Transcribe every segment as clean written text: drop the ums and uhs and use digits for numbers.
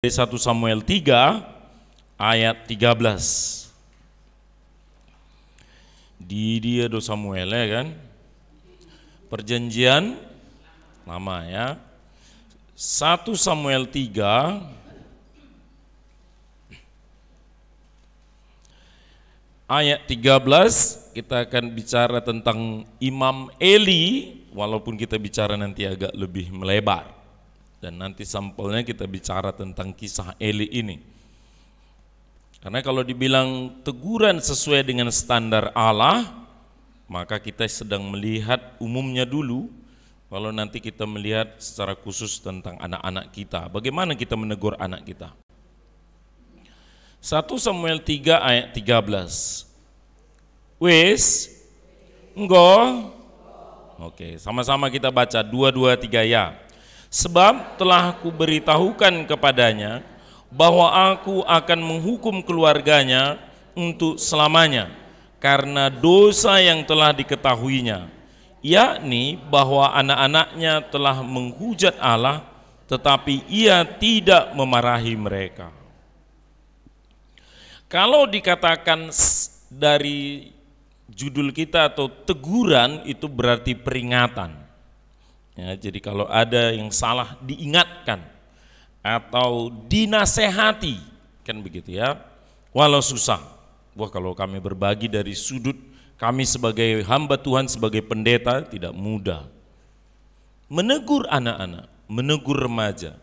Dari 1 Samuel 3 ayat 13. Di dia do Samuel ya kan. Perjanjian lama ya. 1 Samuel 3 ayat 13 kita akan bicara tentang Imam Eli, walaupun kita bicara nanti agak lebih melebar. Dan nanti sampelnya kita bicara tentang kisah Eli ini. Karena kalau dibilang teguran sesuai dengan standar Allah, maka kita sedang melihat umumnya dulu. Kalau nanti kita melihat secara khusus tentang anak-anak kita, bagaimana kita menegur anak kita. 1 Samuel 3 ayat 13. Wes, enggo. Oke, sama-sama kita baca 2, 2, 3 ya. Sebab telah aku beritahukan kepadanya bahwa aku akan menghukum keluarganya untuk selamanya karena dosa yang telah diketahuinya, yakni bahwa anak-anaknya telah menghujat Allah tetapi ia tidak memarahi mereka. Kalau dikatakan dari judul kita atau teguran itu berarti peringatan. Ya, jadi kalau ada yang salah diingatkan atau dinasehati, kan begitu ya. Walau susah. Wah, kalau kami berbagi dari sudut kami sebagai hamba Tuhan, sebagai pendeta tidak mudah. Menegur anak-anak, menegur remaja,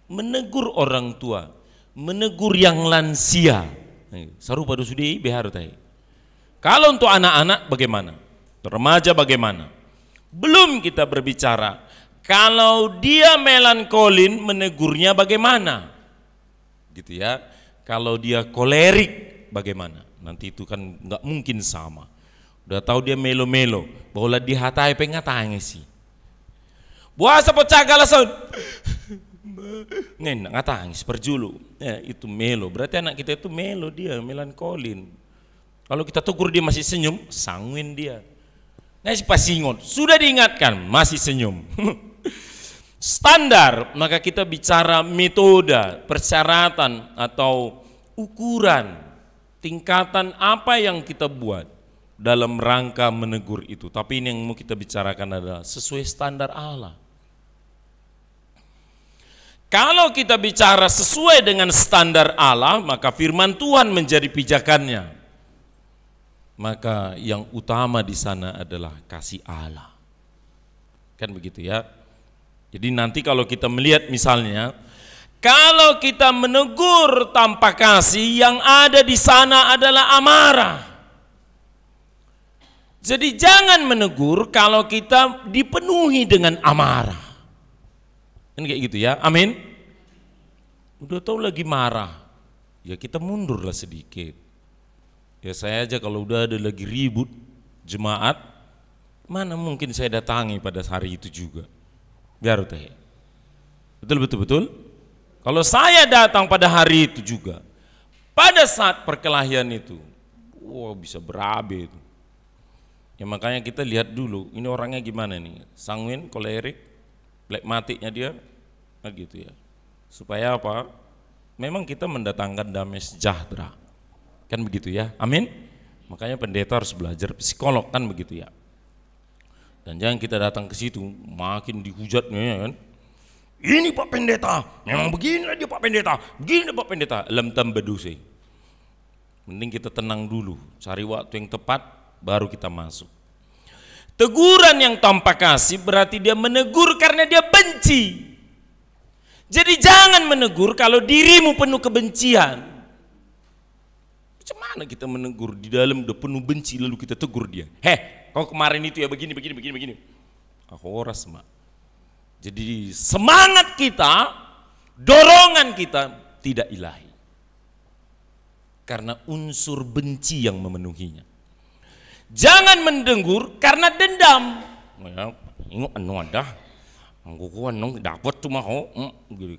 menegur orang tua, menegur yang lansia. Saru pada sudi behar tai. Kalau untuk anak-anak bagaimana? Remaja bagaimana? Belum kita berbicara, kalau dia melankolin menegurnya bagaimana? Gitu ya. Kalau dia kolerik bagaimana? Nanti itu kan nggak mungkin sama. Udah tahu dia melo-melo, bola dihatai pengatang sih. Buasa pecagala son. Nen ngatang perjulu. Ya, itu melo. Berarti anak kita itu melo, dia melankolin. Kalau kita tegur dia masih senyum, sanguin dia. Nah, pasingon sudah diingatkan masih senyum. Standar, maka kita bicara metode, persyaratan atau ukuran, tingkatan apa yang kita buat dalam rangka menegur itu. Tapi ini yang mau kita bicarakan adalah sesuai standar Allah. Kalau kita bicara sesuai dengan standar Allah, maka firman Tuhan menjadi pijakannya. Maka yang utama di sana adalah kasih Allah. Kan begitu ya. Jadi nanti kalau kita melihat misalnya, kalau kita menegur tanpa kasih, yang ada di sana adalah amarah. Jadi jangan menegur kalau kita dipenuhi dengan amarah. Kan kayak gitu ya. Amin. Udah tahu lagi marah, ya kita mundurlah sedikit. Ya saya aja kalau udah ada lagi ribut jemaat, mana mungkin saya datangi pada hari itu juga. Biar teh. Betul. Kalau saya datang pada hari itu juga, pada saat perkelahian itu, wah bisa berabe itu. Ya makanya kita lihat dulu, ini orangnya gimana nih, sanguin, kolerik, plekmatiknya dia, nah gitu ya. Supaya apa? Memang kita mendatangkan damai sejahtera. Kan begitu ya, amin. Makanya pendeta harus belajar psikolog, kan begitu ya. Dan jangan kita datang ke situ makin dihujatnya ya kan. Ini Pak Pendeta, memang begini dia Pak Pendeta, begini Pak Pendeta, lam tambaduse. Mending kita tenang dulu, cari waktu yang tepat baru kita masuk. Teguran yang tanpa kasih berarti dia menegur karena dia benci. Jadi jangan menegur kalau dirimu penuh kebencian. Macam mana kita menegur di dalam udah penuh benci lalu kita tegur dia? Kau kemarin itu ya begini. Aku horas mak. Jadi semangat kita, dorongan kita tidak ilahi. Karena unsur benci yang memenuhinya. Jangan menegur karena dendam. Ingat ada. Aku dapat cuma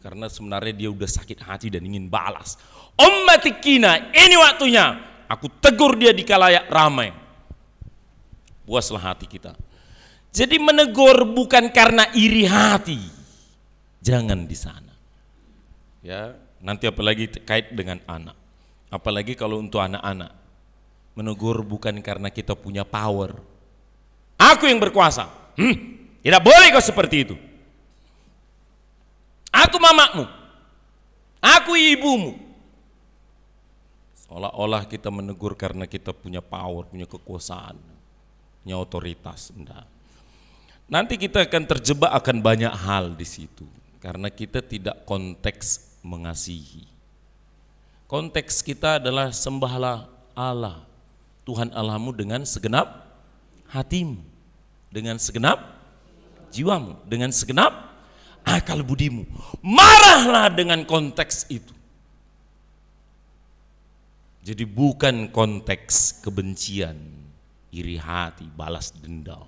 karena sebenarnya dia udah sakit hati dan ingin balas. Ommatikina, ini waktunya aku tegur dia di khalayak ramai. Puaslah hati kita. Jadi menegur bukan karena iri hati. Jangan di sana. Ya, nanti apalagi terkait dengan anak. Apalagi kalau untuk anak-anak. Menegur bukan karena kita punya power. Aku yang berkuasa. Tidak boleh kau seperti itu. Aku mamamu. Aku ibumu. Seolah-olah kita menegur karena kita punya power, punya kekuasaan, punya otoritas. Enggak. Nanti kita akan terjebak akan banyak hal di situ. Karena kita tidak konteks mengasihi. Konteks kita adalah sembahlah Allah, Tuhan Allahmu dengan segenap hatimu, dengan segenap jiwamu, dengan segenap akal budimu. Marahlah dengan konteks itu. Jadi bukan konteks kebencian, iri hati, balas dendam.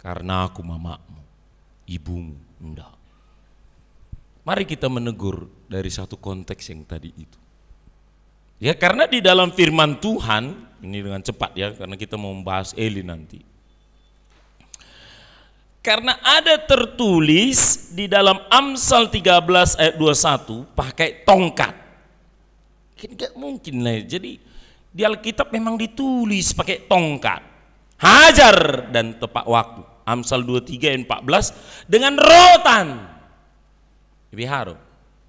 Karena aku mamamu, ibumu, enggak. Mari kita menegur dari satu konteks yang tadi itu. Ya karena di dalam firman Tuhan, ini dengan cepat ya, karena kita mau membahas Eli nanti. Karena ada tertulis di dalam Amsal 13 ayat 21 pakai tongkat. Enggak mungkin lah. Jadi di Alkitab memang ditulis pakai tongkat. Hajar dan tepat waktu. Amsal 23 ayat 14 dengan rotan. Lebih harum.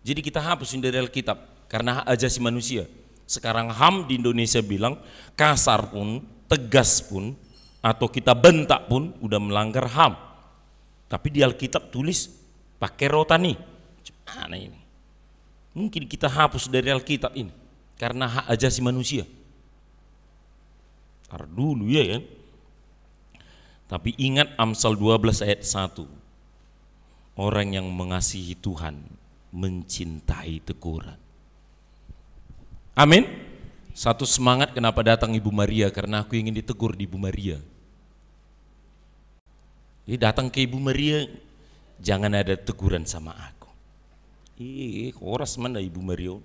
Jadi kita hapus dari Alkitab karena hak asasi manusia. Sekarang HAM di Indonesia bilang kasar pun, tegas pun, atau kita bentak pun udah melanggar HAM. Tapi di Alkitab tulis pakai rotan nih. Gimana ini? Mungkin kita hapus dari Alkitab ini karena hak asasi manusia. Tar dulu ya kan. Tapi ingat Amsal 12 ayat 1. Orang yang mengasihi Tuhan mencintai teguran. Amin. Satu semangat kenapa datang Ibu Maria, karena aku ingin ditegur di Ibu Maria. Jadi datang ke Ibu Maria, jangan ada teguran sama aku. Horas mana Ibu Maria?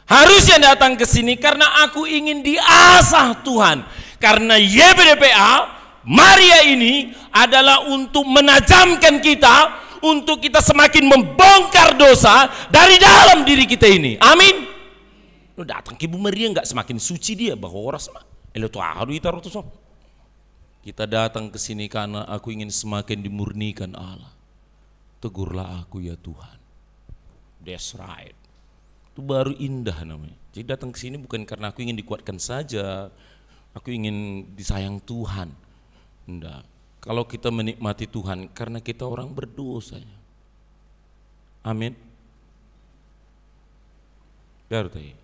Harusnya datang ke sini karena aku ingin diasah Tuhan. Karena YBDPA Maria ini adalah untuk menajamkan kita, untuk kita semakin membongkar dosa dari dalam diri kita ini. Amin. Lo datang ke Ibu Maria nggak semakin suci dia bahwa orang sama. Kita datang ke sini karena aku ingin semakin dimurnikan Allah. Tegurlah aku ya Tuhan. That's right. Itu baru indah namanya. Jadi datang ke sini bukan karena aku ingin dikuatkan saja. Aku ingin disayang Tuhan. Enggak. Kalau kita menikmati Tuhan karena kita orang berdosa. Amin. Biar tadi.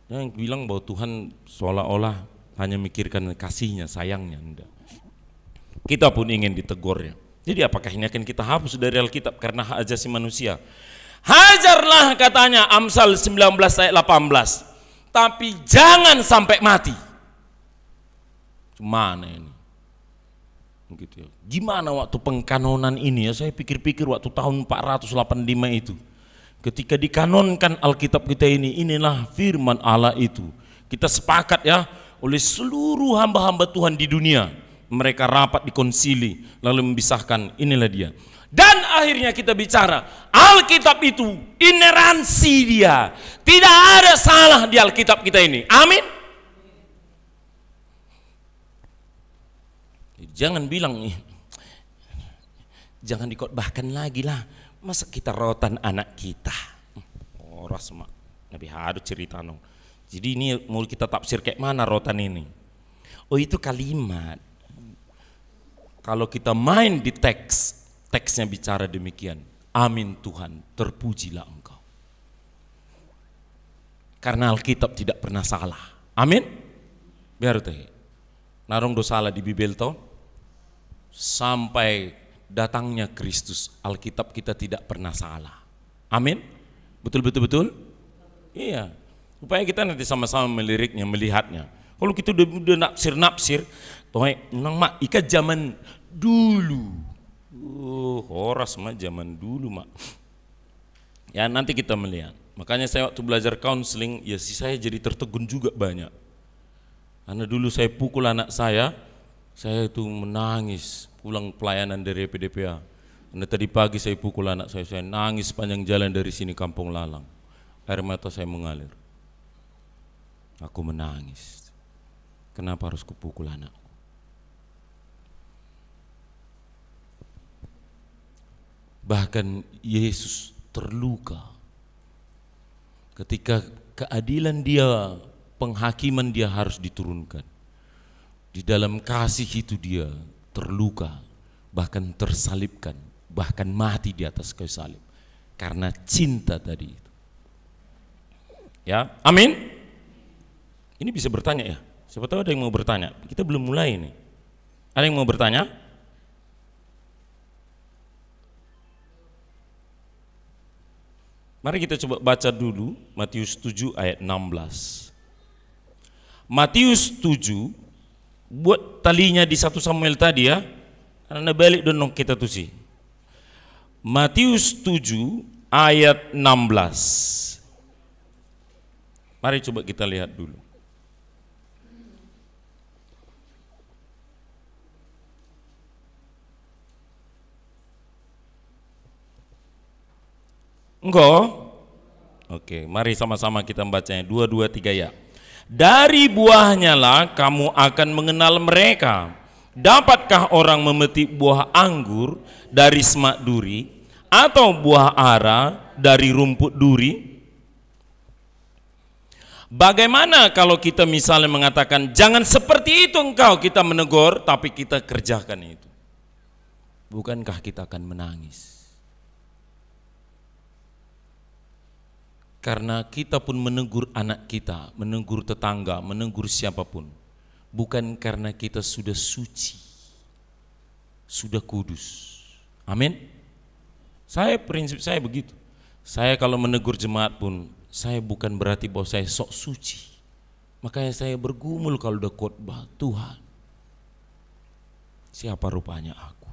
Yang bilang bahwa Tuhan seolah-olah hanya mikirkan kasihnya, sayangnya. Enggak. Kita pun ingin ditegurnya. Jadi apakah ini akan kita hapus dari Alkitab karena hak asasi manusia? Hajarlah katanya Amsal 19 ayat 18. Tapi jangan sampai mati. Gimana ini? Gitu ya. Gimana waktu pengkanonan ini ya, saya pikir-pikir waktu tahun 485 itu. Ketika dikanonkan Alkitab kita ini, inilah firman Allah itu. Kita sepakat ya, oleh seluruh hamba-hamba Tuhan di dunia. Mereka rapat di konsili, lalu membisahkan inilah dia. Dan akhirnya kita bicara, Alkitab itu ineransi dia. Tidak ada salah di Alkitab kita ini. Amin. Jangan bilang, jangan dikotbahkan lagi lah. Masa kita rotan anak kita? Orang semua Nabi harus cerita nong. Jadi ini mau kita tafsir kayak mana rotan ini? Oh itu kalimat. Kalau kita main di teks, teksnya bicara demikian. Amin Tuhan, terpujilah Engkau. Karena Alkitab tidak pernah salah. Amin. Biar teh. Narong do salah di Bibel toh. Sampai datangnya Kristus, Alkitab kita tidak pernah salah. Amin. Betul. Iya. Supaya kita nanti sama-sama meliriknya, melihatnya. Kalau kita udah nafsir, toh nang mak ikat zaman dulu. Horas mak zaman dulu mak. Ya nanti kita melihat. Makanya saya waktu belajar counseling, ya saya jadi tertegun juga banyak. Karena dulu saya pukul anak saya itu menangis pulang pelayanan dari PDPA. Karena tadi pagi saya pukul anak saya nangis sepanjang jalan dari sini Kampung Lalang. Air mata saya mengalir. Aku menangis. Kenapa harus kupukul anakku? Bahkan Yesus terluka ketika keadilan dia, penghakiman dia harus diturunkan. Di dalam kasih itu dia terluka, bahkan tersalibkan, bahkan mati di atas kayu salib karena cinta tadi itu. Ya, amin. Ini bisa bertanya ya. Siapa tahu ada yang mau bertanya. Kita belum mulai ini. Ada yang mau bertanya? Mari kita coba baca dulu Matius 7 ayat 16. Matius 7, buat talinya di 1 Samuel tadi ya. Karena balik donong kita tuh sih. Matius 7 ayat 16. Mari coba kita lihat dulu. Enggak? Oke, mari sama-sama kita membacanya. 2, 2, 3 ya. Dari buahnya lah kamu akan mengenal mereka. Dapatkah orang memetik buah anggur dari semak duri, atau buah ara dari rumput duri? Bagaimana kalau kita misalnya mengatakan jangan seperti itu engkau, kita menegur tapi kita kerjakan itu? Bukankah kita akan menangis? Karena kita pun menegur anak kita, menegur tetangga, menegur siapapun, bukan karena kita sudah suci, sudah kudus. Amin. Prinsip saya begitu. Saya kalau menegur jemaat pun, saya bukan berarti bahwa saya sok suci. Makanya saya bergumul kalau udah khotbah, Tuhan, siapa rupanya aku?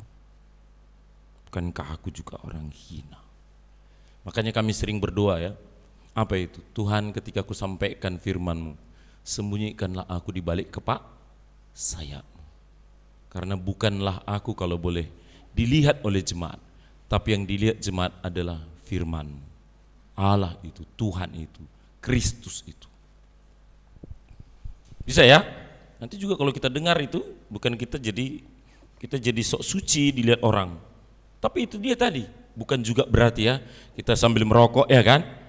Bukankah aku juga orang hina? Makanya kami sering berdoa ya. Apa itu? Tuhan, ketika aku sampaikan firman-Mu, sembunyikanlah aku di balik kepak sayap-Mu. Karena bukanlah aku kalau boleh dilihat oleh jemaat, tapi yang dilihat jemaat adalah firman-Mu. Allah itu, Tuhan itu, Kristus itu. Bisa ya? Nanti juga kalau kita dengar itu, bukan kita jadi sok suci dilihat orang. Tapi itu dia tadi, bukan juga berarti ya kita sambil merokok ya kan?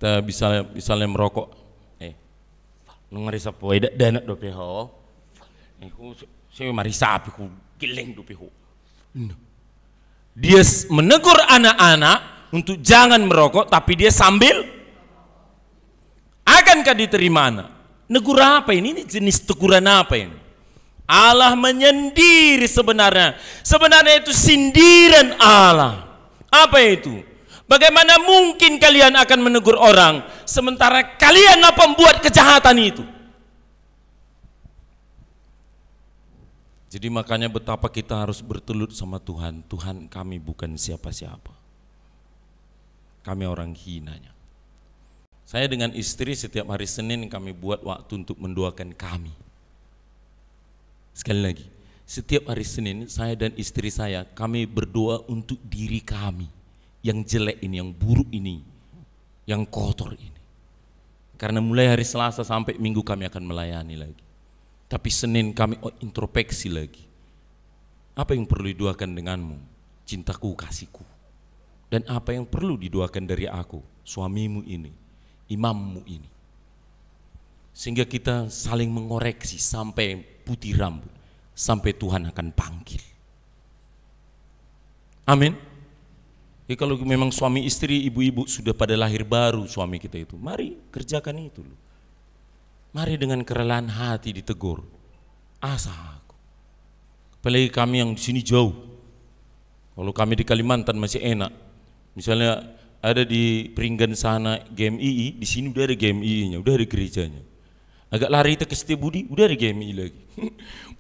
Kita misalnya merokok, nungarisa po dana do peho, saya marisa api ku geleng do peho. Dia menegur anak-anak untuk jangan merokok, tapi dia sambil, akankah diterima anak? Negur apa ini? Ini jenis teguran apa ini? Allah menyendiri sebenarnya. Sebenarnya itu sindiran Allah. Apa itu? Bagaimana mungkin kalian akan menegur orang sementara kalian pembuat kejahatan itu? Jadi makanya betapa kita harus bertelut sama Tuhan. Tuhan, kami bukan siapa-siapa. Kami orang hinanya. Saya dengan istri setiap hari Senin kami buat waktu untuk mendoakan kami. Sekali lagi, setiap hari Senin saya dan istri saya kami berdoa untuk diri kami. Yang jelek ini, yang buruk ini, yang kotor ini. Karena mulai hari Selasa sampai Minggu kami akan melayani lagi. Tapi Senin kami introspeksi lagi. Apa yang perlu didoakan denganmu? Cintaku, kasihku. Dan apa yang perlu didoakan dari aku, suamimu ini, imammu ini. Sehingga kita saling mengoreksi sampai putih rambut, sampai Tuhan akan panggil. Amin. Ya kalau memang suami istri, ibu-ibu sudah pada lahir baru suami kita itu, mari kerjakan itu. Mari dengan kerelaan hati ditegur. Asa aku. Apalagi kami yang di sini jauh. Kalau kami di Kalimantan masih enak. Misalnya ada di Peringgan sana GMII, di sini udah ada GMII-nya, udah ada gerejanya. Agak lari kita ke Setiabudi, udah ada GMII lagi.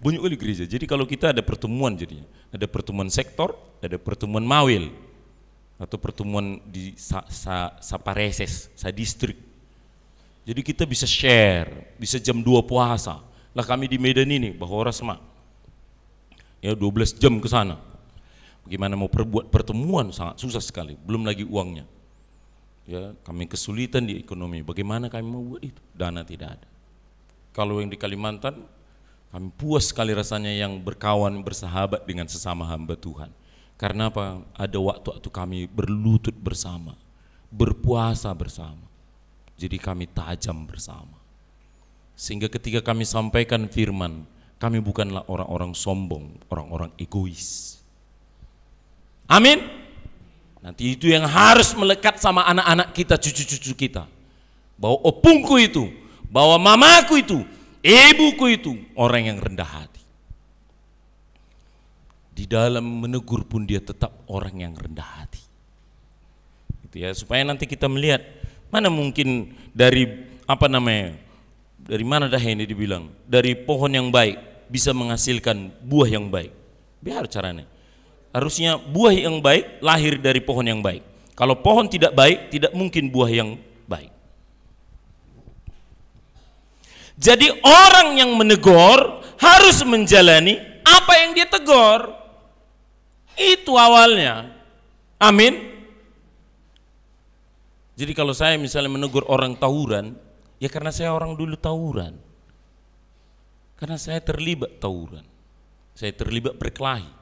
Banyak kali gereja. Jadi kalau kita ada pertemuan jadinya, ada pertemuan sektor, ada pertemuan mawil, atau pertemuan di Sapareses, distrik. Jadi kita bisa share, bisa jam 2 puasa. Lah kami di Medan ini, Bahwa Rasma. Ya 12 jam ke sana. Bagaimana mau perbuat pertemuan sangat susah sekali, belum lagi uangnya. Ya, kami kesulitan di ekonomi. Bagaimana kami mau buat itu? Dana tidak ada. Kalau yang di Kalimantan, kami puas sekali rasanya yang berkawan, bersahabat dengan sesama hamba Tuhan. Karena apa? Ada waktu-waktu kami berlutut bersama, berpuasa bersama. Jadi kami tajam bersama. Sehingga ketika kami sampaikan firman, kami bukanlah orang-orang sombong, orang-orang egois. Amin. Nanti itu yang harus melekat sama anak-anak kita, cucu-cucu kita. Bahwa opungku itu, bahwa mamaku itu, ibuku itu orang yang rendah hati. Di dalam menegur pun dia tetap orang yang rendah hati. Gitu ya, supaya nanti kita melihat mana mungkin dari dari mana dah ini dibilang, dari pohon yang baik bisa menghasilkan buah yang baik. Biar caranya. Harusnya buah yang baik lahir dari pohon yang baik. Kalau pohon tidak baik, tidak mungkin buah yang baik. Jadi orang yang menegur harus menjalani apa yang dia tegur. Itu awalnya. Amin. Jadi kalau saya misalnya menegur orang tawuran, ya karena saya orang dulu tawuran. Karena saya terlibat tawuran. Saya terlibat berkelahi.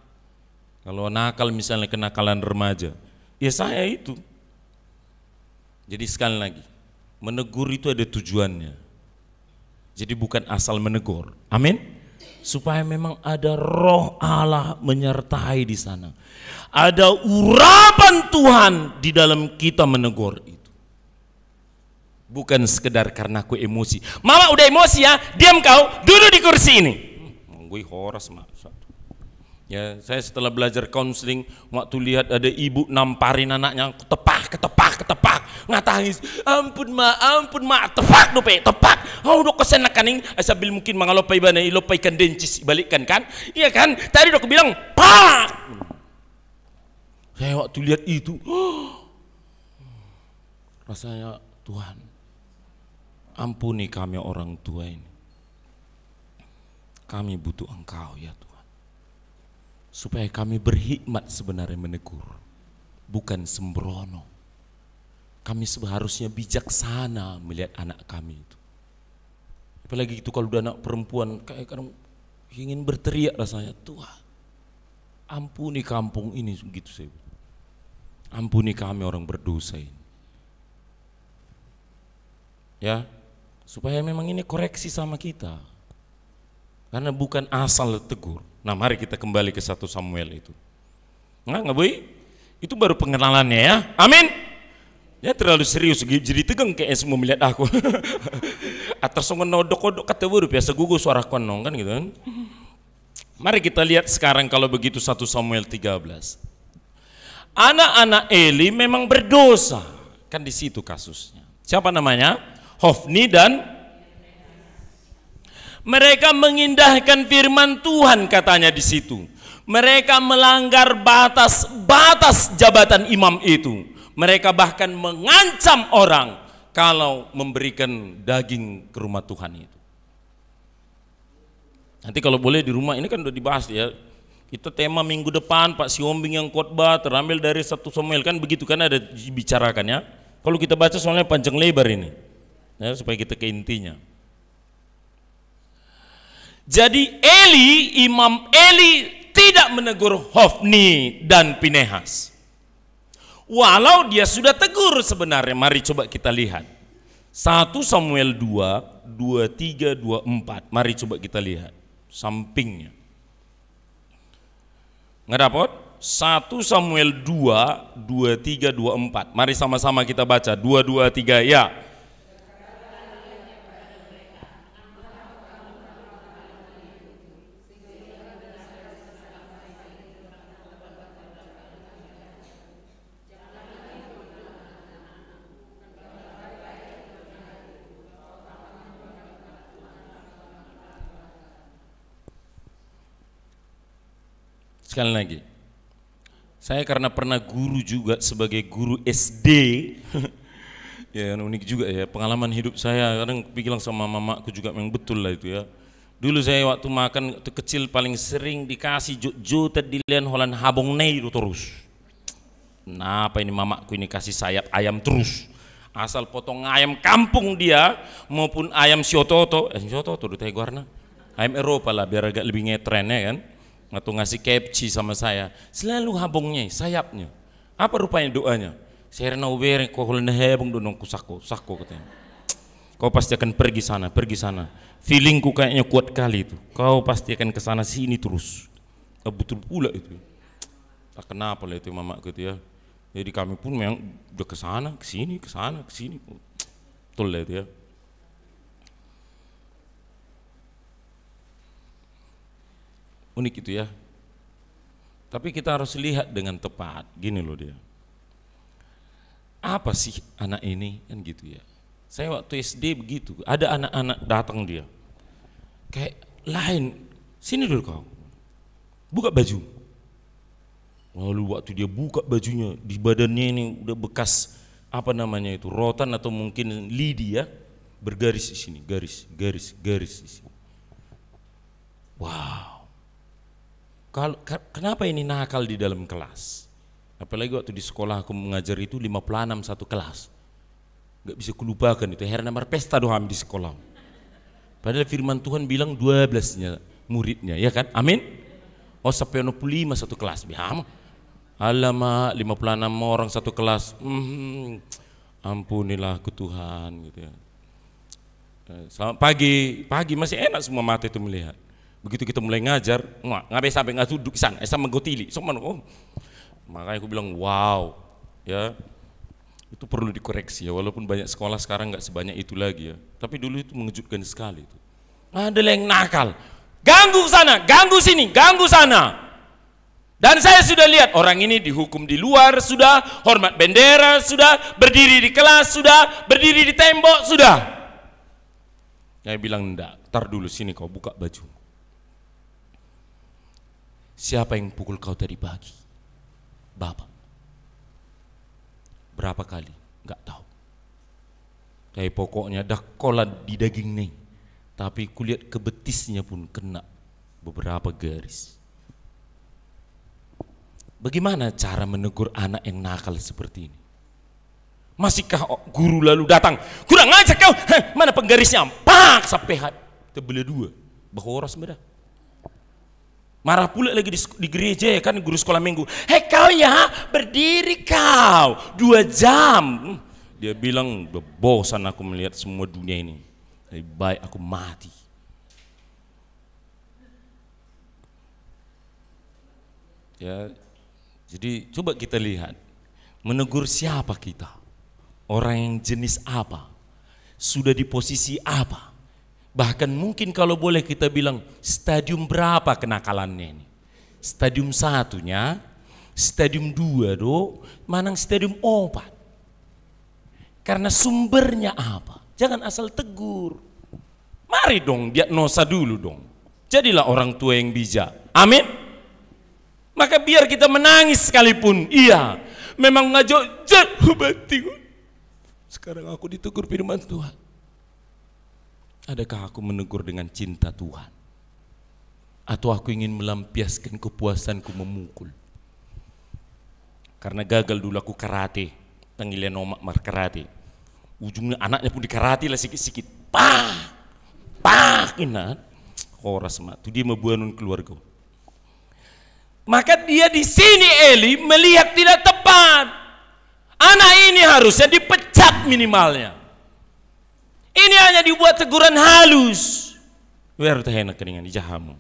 Kalau nakal misalnya kenakalan remaja, ya saya itu. Jadi sekali lagi, menegur itu ada tujuannya. Jadi bukan asal menegur. Amin. Supaya memang ada roh Allah menyertai di sana. Ada urapan Tuhan di dalam kita menegur itu. Bukan sekedar karena aku emosi. Mama udah emosi ya, diam kau, duduk di kursi ini. Gue horas mak. Ya, saya setelah belajar counseling, waktu lihat ada ibu namparin anaknya, ketepak, ngatangis, ampun ma, tepak dope, tepak. Oh, udah kesenakan ini, sambil mungkin mengalopai banai, lopaikan dencis, balikkan kan? Iya kan? Tadi udah aku bilang, pak. Saya waktu lihat itu, rasanya Tuhan, ampuni kami orang tua ini. Kami butuh Engkau ya Tuhan. Supaya kami berhikmat sebenarnya menegur, bukan sembrono. Kami seharusnya bijaksana melihat anak kami itu. Apalagi itu kalau udah anak perempuan kayak kadang ingin berteriak rasanya, Tuhan ampuni kampung ini, begitu saya. Ampuni kami orang berdosa ini. Ya, supaya memang ini koreksi sama kita. Karena bukan asal tegur. Nah mari kita kembali ke 1 Samuel itu. Nggak boy? Itu baru pengenalannya ya. Amin. Ya terlalu serius jadi tegang kayak semua melihat aku. Atau songon nodok-odok kata baru biasa gugu suara konong kan gitu kan. Mari kita lihat sekarang kalau begitu 1 Samuel 13. Anak-anak Eli memang berdosa. Kan di situ kasusnya. Siapa namanya? Hofni dan mereka mengindahkan firman Tuhan katanya di situ. Mereka melanggar batas jabatan imam itu. Mereka bahkan mengancam orang kalau memberikan daging ke rumah Tuhan itu. Nanti kalau boleh di rumah ini kan udah dibahas ya. Kita tema minggu depan Pak Siombing yang khotbah terambil dari 1 Samuel kan begitu kan ada dibicarakan ya. Kalau kita baca soalnya panjang lebar ini. Ya, supaya kita ke intinya. Jadi Imam Eli tidak menegur Hofni dan Pinehas. Walau dia sudah tegur sebenarnya. Mari coba kita lihat. 1 Samuel 2, 23, 24. Mari coba kita lihat sampingnya. Nggak dapat? 1 Samuel 2, 23, 24. Mari sama-sama kita baca. 2, 2, 3, ya. Sekali lagi, saya karena pernah guru juga sebagai guru SD, ya unik juga ya pengalaman hidup saya. Kadang bilang sama mamaku juga memang betul lah itu ya. Dulu saya waktu makan waktu kecil paling sering dikasih juta dilian holan habong nei terus. Kenapa ini mamaku ini kasih sayap ayam terus? Asal potong ayam kampung dia maupun ayam siototo, siototo udah teh warna. Ayam Eropa lah biar agak lebih ngetren ya kan. Atau ngasih KFC sama saya, selalu habongnya, sayapnya. Apa rupanya doanya? Saya renau bere kau holan habong donong kusako, sako katanya. Kau pasti akan pergi sana, pergi sana. Feelingku kayaknya kuat kali itu. Kau pasti akan ke sana sini terus. Betul pula itu. Tak kenapa lah itu mamaku itu ya. Jadi kami pun memang udah ke sana, ke sini, ke sana, ke sini. Betul lah itu ya. Unik itu ya. Tapi kita harus lihat dengan tepat. Gini loh dia. Apa sih anak ini kan gitu ya. Saya waktu SD begitu, ada anak-anak datang dia, kayak lain, sini dulu kau, buka baju. Lalu waktu dia buka bajunya, di badannya ini udah bekas apa namanya itu, rotan atau mungkin lidi ya, bergaris di sini, garis di sini. Wow, kenapa ini nakal di dalam kelas? Apalagi waktu di sekolah aku mengajar itu 56 satu kelas. Gak bisa kulupakan itu herna marpesta doang di sekolah. Padahal firman Tuhan bilang 12-nya muridnya, ya kan? Amin. Oh sampai 25 satu kelas. Biar alamak 56 orang satu kelas. Ampunilah aku Tuhan gitu ya. Selamat pagi masih enak semua mata itu melihat. Begitu kita mulai ngajar, nggak bisa sampai nggak duduk sana, sama gotili. Makanya aku bilang wow, ya. Itu perlu dikoreksi ya, walaupun banyak sekolah sekarang nggak sebanyak itu lagi ya. Tapi dulu itu mengejutkan sekali itu. Ada yang nakal, ganggu sana, ganggu sini, ganggu sana. Dan saya sudah lihat orang ini dihukum di luar, sudah hormat bendera, sudah berdiri di kelas, sudah berdiri di tembok, sudah. Saya bilang enggak, tar dulu sini kau buka baju. Siapa yang pukul kau tadi pagi? Bapak. Berapa kali? Enggak tahu. Tapi pokoknya dah kolat di daging nih. Tapi kulihat ke betisnya pun kena beberapa garis. Bagaimana cara menegur anak yang nakal seperti ini? Masihkah guru lalu datang, kurang ajar kau, mana penggarisnya? Pak sampai terbelah dua. Bahoras merah. Marah pula lagi di gereja ya kan, guru sekolah minggu. Hei kau ya, berdiri kau 2 jam. Dia bilang, udah bosan aku melihat semua dunia ini. Lebih baik aku mati. Ya, jadi coba kita lihat, menegur siapa kita, orang yang jenis apa, sudah di posisi apa. Bahkan mungkin kalau boleh kita bilang stadium berapa kenakalannya ini. Stadium 1-nya, stadium 2 manang stadium 4. Karena sumbernya apa? Jangan asal tegur. Mari dong diagnosa dulu dong. Jadilah orang tua yang bijak. Amin. Maka biar kita menangis sekalipun, iya, memang ngajak jatuh batin. Sekarang aku ditegur firman Tuhan. Adakah aku menegur dengan cinta Tuhan? Atau aku ingin melampiaskan kepuasanku memukul? Karena gagal dulu aku karate, tanggilan omak mar karate. Ujungnya anaknya pun di karate lah sikit-sikit. Pah, inat. Horas mak, tu dia membuanun keluarga. Maka dia di sini Eli melihat tidak tepat. Anak ini harusnya dipecat minimalnya. Ini hanya dibuat teguran halus. Biar enak keringan di jahamu.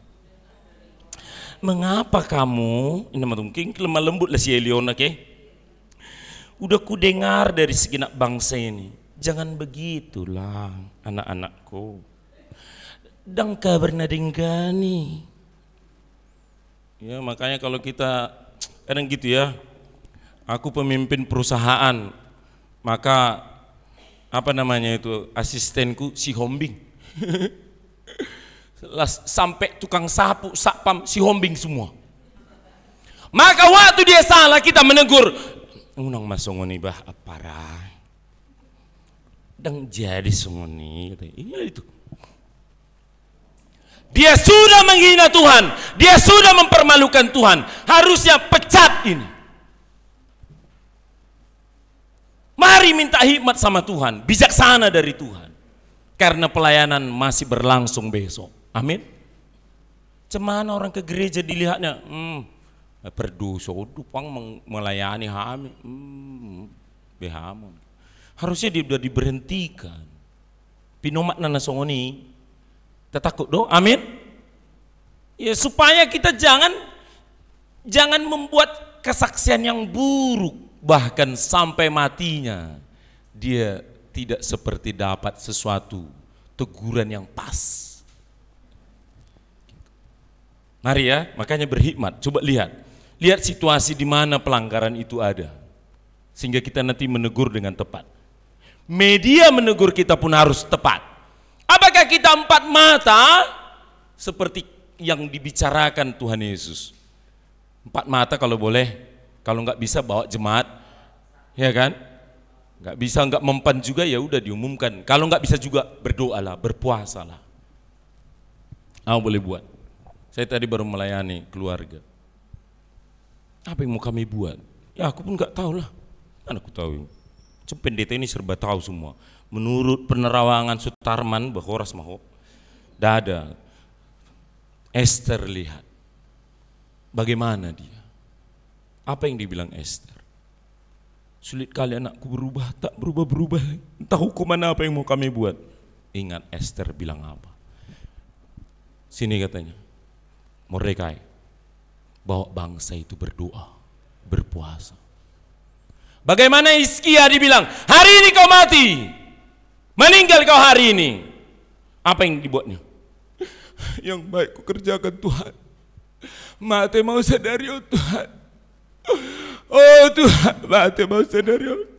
Mengapa kamu, ini mungkin lemah lembut lah si Eliona ke? Udah ku dengar dari segenap bangsa ini. Jangan begitulah anak-anakku. Dang kabar nadinggani. Ya makanya kalau kita kadang gitu ya. Aku pemimpin perusahaan, maka apa namanya itu asistenku si Hombing. Sampai tukang sapu, satpam si Hombing semua. Maka waktu dia salah kita menegur, unang masongoni bah aparah. Dan jadi songoni, inilah itu. Dia sudah menghina Tuhan, dia sudah mempermalukan Tuhan. Harusnya pecat ini. Mari minta hikmat sama Tuhan, bijaksana dari Tuhan. Karena pelayanan masih berlangsung besok. Amin. Cemana orang ke gereja dilihatnya, berdosa, dupang melayani kami, behamon. Harusnya dia sudah diberhentikan. Pinomat nana songoni, kita takut doh, amin. Ya supaya kita jangan membuat kesaksian yang buruk, bahkan sampai matinya dia tidak seperti dapat sesuatu teguran yang pas. Mari ya, makanya berhikmat. Coba lihat situasi di mana pelanggaran itu ada, sehingga kita nanti menegur dengan tepat. Media menegur kita pun harus tepat. Apakah kita empat mata seperti yang dibicarakan Tuhan Yesus? Empat mata kalau boleh, kalau nggak bisa bawa jemaat, ya kan? Nggak bisa nggak mempan juga ya udah diumumkan. Kalau nggak bisa juga berdoalah, berpuasalah. Boleh buat. Saya tadi baru melayani keluarga. Apa yang mau kami buat? Ya aku pun nggak tahu lah. Mana aku tahu. Pendeta ini serba tahu semua. Menurut penerawangan Sutarman Bahoras Maho, dada Esther lihat bagaimana dia. Apa yang dibilang Esther? Sulit kali anakku berubah, tak berubah-berubah. Entah hukuman apa yang mau kami buat. Ingat Esther bilang apa? Sini katanya, Mordekai bawa bangsa itu berdoa, berpuasa. Bagaimana Hizkia dibilang, hari ini kau mati, meninggal kau hari ini. Apa yang dibuatnya? Yang baik ku kerjakan Tuhan, mati mau sadari oh Tuhan. Oh Tuhan, mati mau sadari oh.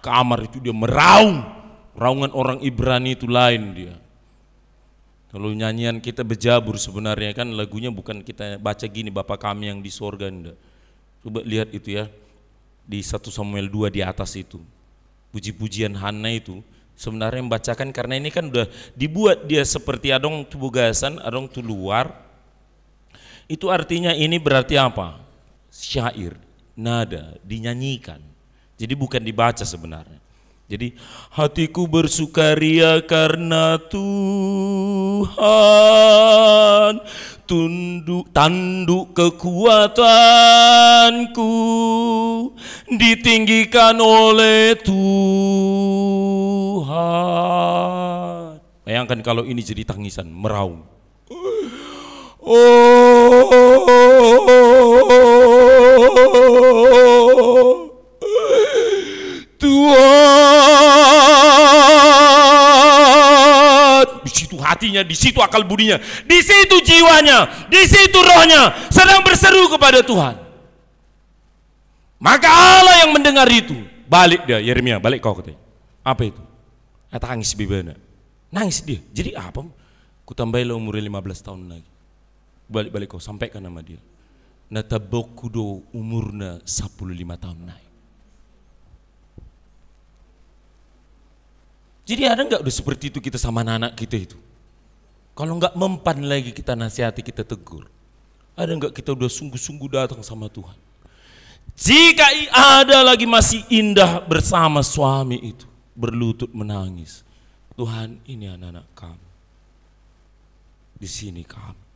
Kamar itu dia meraung, raungan orang Ibrani itu lain dia. Kalau nyanyian kita bejabur sebenarnya kan lagunya bukan kita baca gini Bapa kami yang di sorga. Enggak. Coba lihat itu ya. Di 1 Samuel 2 di atas itu puji-pujian Hana itu sebenarnya membacakan karena ini kan udah dibuat dia seperti adong tu bugasan, adong tu luar. Itu artinya ini berarti apa? Syair, nada, dinyanyikan. Jadi bukan dibaca sebenarnya. Jadi hatiku bersukaria karena Tuhan, tanduk kekuatanku ditinggikan oleh Tuhan. Bayangkan kalau ini jadi tangisan, meraung. Tuhan, di situ hatinya, di situ akal budinya, di situ jiwanya, di situ rohnya sedang berseru kepada Tuhan. Maka Allah yang mendengar itu, balik dia, Yeremia, balik kau katanya. Apa itu? Tangis bibana, nangis dia. Jadi apa? Ku tambahilah umurnya 15 tahun lagi. Balik-balik kau sampaikan nama dia. Natabokudo umurna 15 tahun naik. Jadi ada enggak udah seperti itu kita sama anak kita itu? Kalau enggak mempan lagi kita nasihati, kita tegur. Ada enggak kita udah sungguh-sungguh datang sama Tuhan? Jika ada lagi masih indah bersama suami itu, berlutut menangis. Tuhan, ini anak-anak kami. Di sini kami.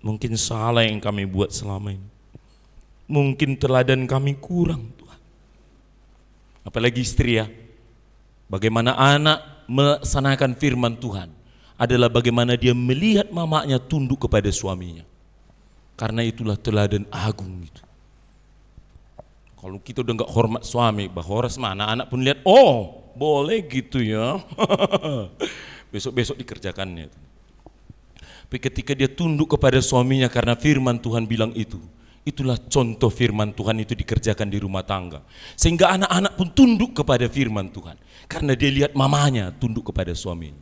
Mungkin salah yang kami buat selama ini. Mungkin teladan kami kurang, Tuhan. Apalagi istri ya. Bagaimana anak melaksanakan firman Tuhan adalah bagaimana dia melihat mamanya tunduk kepada suaminya. Karena itulah teladan agung itu. Kalau kita udah nggak hormat suami, Bahoras mana anak pun lihat, oh boleh gitu ya. Besok-besok dikerjakannya. Tapi ketika dia tunduk kepada suaminya karena firman Tuhan bilang itu, itulah contoh firman Tuhan itu dikerjakan di rumah tangga. Sehingga anak-anak pun tunduk kepada firman Tuhan. Karena dia lihat mamanya tunduk kepada suaminya.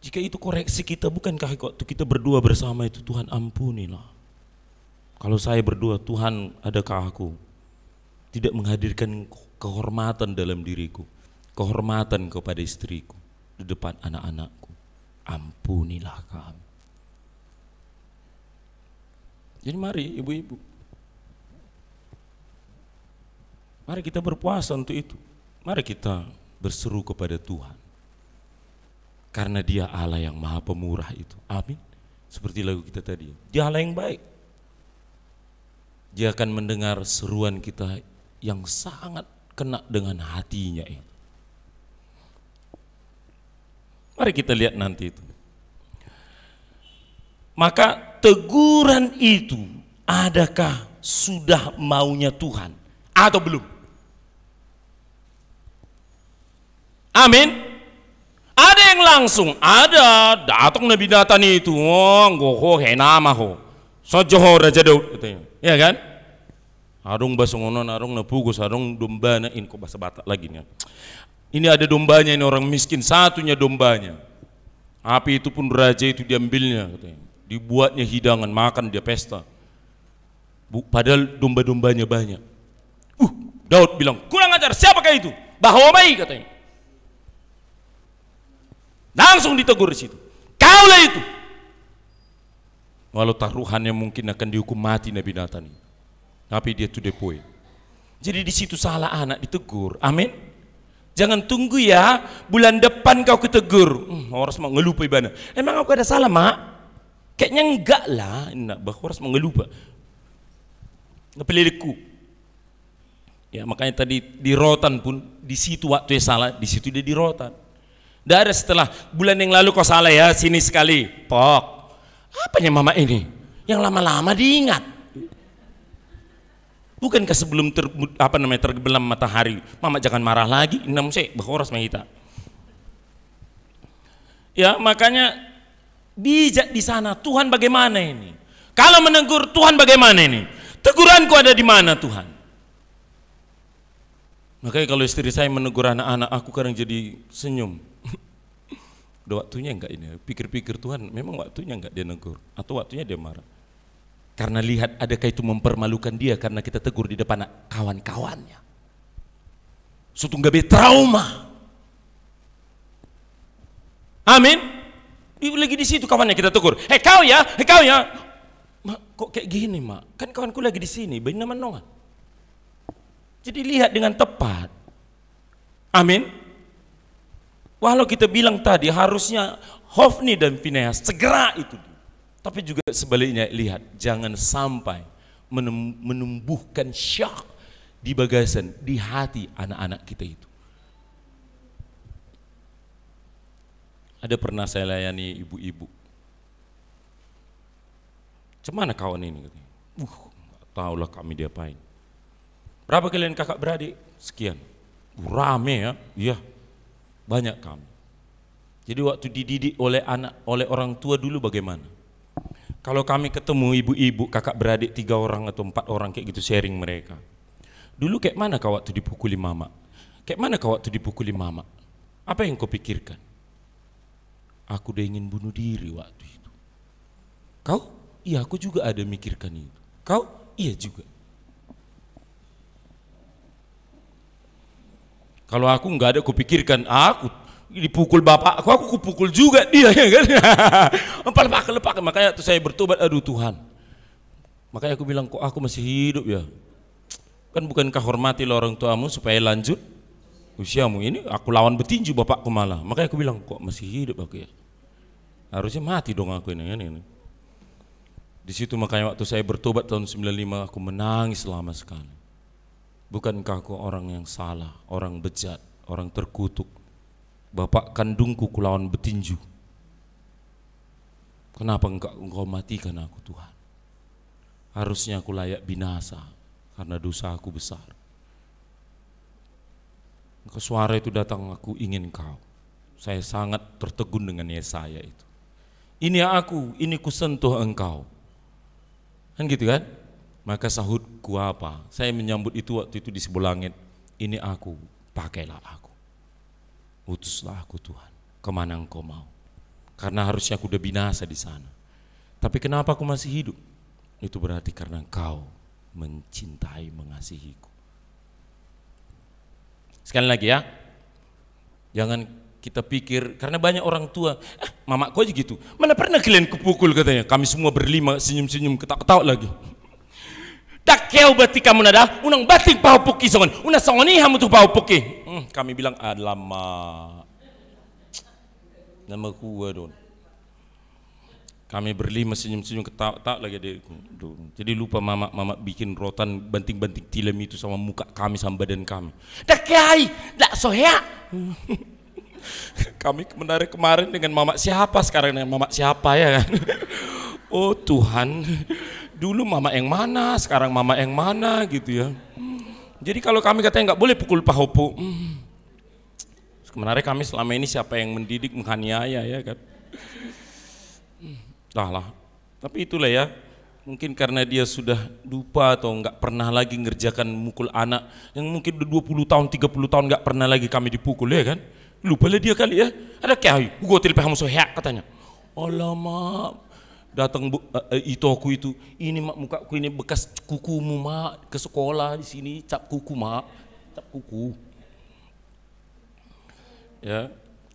Jika itu koreksi kita, bukankah waktu kita berdoa bersama itu, Tuhan ampunilah. Kalau saya berdoa, Tuhan adakah aku tidak menghadirkan kehormatan dalam diriku. kehormatan kepada istriku di depan anak-anakku. Ampunilah kami. Jadi mari ibu-ibu, mari kita berpuasa untuk itu. Mari kita berseru kepada Tuhan, karena Dia Allah yang Maha Pemurah itu. Amin. Seperti lagu kita tadi, Dia Allah yang baik. Dia akan mendengar seruan kita yang sangat kena dengan hatinya itu. Mari kita lihat nanti itu. Maka teguran itu adakah sudah maunya Tuhan atau belum? Amin. Ada yang langsung, ada datang Nabi Nathan itu, ngoho henama ho, sojoho Raja Daud katanya, ya kan? Arung basongonon, arung napugus, arung domba na kok bahasa Batak lagi nih. Ini ada dombanya, ini orang miskin satunya dombanya. Api itu pun raja itu diambilnya katanya. Dibuatnya hidangan, makan dia pesta. Padahal domba-dombanya banyak. Daud bilang, kurang ajar, siapakah itu? Bahomai katanya. Langsung ditegur di situ. Kaulah itu. Walau taruhannya mungkin akan dihukum mati Nabi Nathan itu. Tapi dia to the point. Jadi di situ salah anak ditegur. Amin. Jangan tunggu ya bulan depan kau ketegur. Orang semua ngelupa ibadah. Emang aku ada salah, Mak? Kayaknya enggak lah. Bahwa orang semua ngelupa. Ngepeliliku. Ya makanya tadi di rotan pun di situ waktu salah, di situ dia di rotan. Dari setelah bulan yang lalu kau salah ya, sini sekali. Pok. Apanya mama ini? Yang lama-lama diingat. Bukankah sebelum tergelam matahari, mama jangan marah lagi, enam se bahoras mahita. Ya, makanya bijak di sana. Tuhan bagaimana ini? Kalau menegur Tuhan bagaimana ini? Teguranku ada di mana Tuhan? Makanya kalau istri saya menegur anak-anak, aku kadang jadi senyum. Udah waktunya enggak ini? Pikir-pikir Tuhan, memang waktunya enggak dia negur? Atau waktunya dia marah? Karena lihat adakah itu mempermalukan dia karena kita tegur di depan kawan-kawannya. Sutunggabe trauma. Amin. Lagi di situ kawannya kita tegur. Hei kau ya. Mak, kok kayak gini mak? Kan kawanku lagi di sini. Bayi nama nongan. Jadi lihat dengan tepat. Amin. Walau kita bilang tadi harusnya Hofni dan Fineas segera itu. Tapi juga sebaliknya lihat, jangan sampai menumbuhkan syak di bagasan, di hati anak-anak kita itu. Ada pernah saya layani ibu-ibu. Cemana kawan ini? Tahulah kami diapain. Berapa kalian kakak beradik? Sekian. Rame ya, iya. Banyak kami. Jadi waktu dididik oleh orang tua dulu bagaimana? Kalau kami ketemu ibu-ibu, kakak beradik 3 orang atau 4 orang kayak gitu sharing mereka. Dulu kayak mana kau waktu dipukuli mama? Kayak mana kau waktu dipukuli mama? Apa yang kau pikirkan? Aku udah ingin bunuh diri waktu itu. Kau? Iya aku juga ada mikirkan itu. Kau? Iya juga. Kalau aku nggak ada kupikirkan, aku dipukul bapak aku kupukul juga dia ya kan. Lepak. Makanya tuh saya bertobat, aduh Tuhan. Makanya aku bilang kok aku masih hidup ya. Kan bukankah hormatilah orang tuamu supaya lanjut usiamu. Ini aku lawan betinju bapakku malah. Makanya aku bilang kok masih hidup aku ya. Harusnya mati dong aku ini. Di situ makanya waktu saya bertobat tahun 95 aku menangis lama sekali. Bukankah aku orang yang salah, orang bejat, orang terkutuk. Bapak kandungku kulawan betinju. Kenapa engkau matikan aku Tuhan? Harusnya aku layak binasa karena dosa aku besar. Maka suara itu datang, aku ingin kau. Saya sangat tertegun dengan Yesaya itu. Ini aku, ini kusentuh engkau. Kan gitu kan? Maka sahutku apa? Saya menyambut itu waktu itu di sebelah langit. Ini aku, pakailah aku. Utuslah aku Tuhan, kemana engkau mau. Karena harusnya aku udah binasa di sana. Tapi kenapa aku masih hidup? Itu berarti karena engkau mencintai, mengasihiku. Sekali lagi ya, Jangan kita pikir, karena banyak orang tua, mamaku aja gitu, mana pernah kalian kupukul katanya. Kami semua berlima senyum-senyum ketawa-ketawa lagi. Tak kau berarti kamu nada, unang batik pau puki songon, unang songoni hamu tu pau puki. Kami bilang lama, nama kuah don. Kami berlima senyum-senyum ketawa-ketawa lagi adikku. Jadi lupa mama bikin rotan banting-banting tilam itu sama muka kami sama badan kami. Tak kiai, tak sohya. Kami kemarin dengan mama siapa, sekarang dengan mama siapa ya kan? Oh Tuhan, dulu mama yang mana, sekarang mama yang mana gitu ya. Jadi kalau kami katanya nggak boleh pukul pahopo, sebenarnya kami selama ini siapa yang mendidik menganiaya ya kan? Lah, tapi itulah ya, mungkin karena dia sudah lupa atau nggak pernah lagi ngerjakan mukul anak yang mungkin udah 20 tahun, 30 tahun nggak pernah lagi kami dipukul ya kan? Lupa lah dia kali ya. Ada kiai, gua telepon kamu sohya katanya. Alamak, datang itu aku itu, ini mak mukaku ini bekas kukumu mak, ke sekolah di sini cap kuku mak, cap kuku. Ya,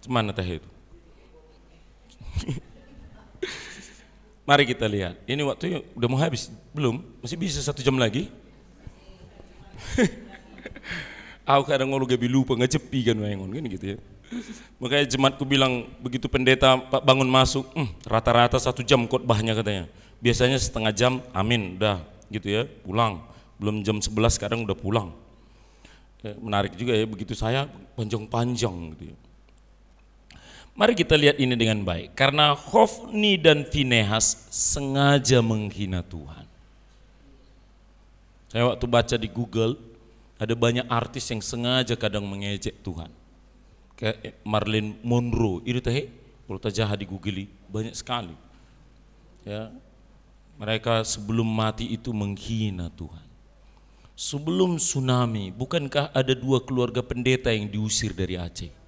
mana teh itu? Mari kita lihat. Ini waktunya udah mau habis belum? Masih bisa 1 jam lagi? Aku kadang ngolu gabi lupa ngecepi kan mayangon kan gitu ya. Makanya jemaatku bilang begitu pendeta bangun masuk, rata-rata 1 jam khotbahnya katanya. Biasanya setengah jam, amin, udah gitu ya, pulang. Belum jam 11 sekarang udah pulang. Menarik juga ya, begitu saya panjang-panjang gitu ya. Mari kita lihat ini dengan baik. Karena Hofni dan Finehas sengaja menghina Tuhan. Saya waktu baca di Google, ada banyak artis yang sengaja kadang mengejek Tuhan. Kayak Marilyn Monroe, itu teh, kalau jahat di Google banyak sekali. Ya, mereka sebelum mati itu menghina Tuhan. Sebelum tsunami, bukankah ada 2 keluarga pendeta yang diusir dari Aceh?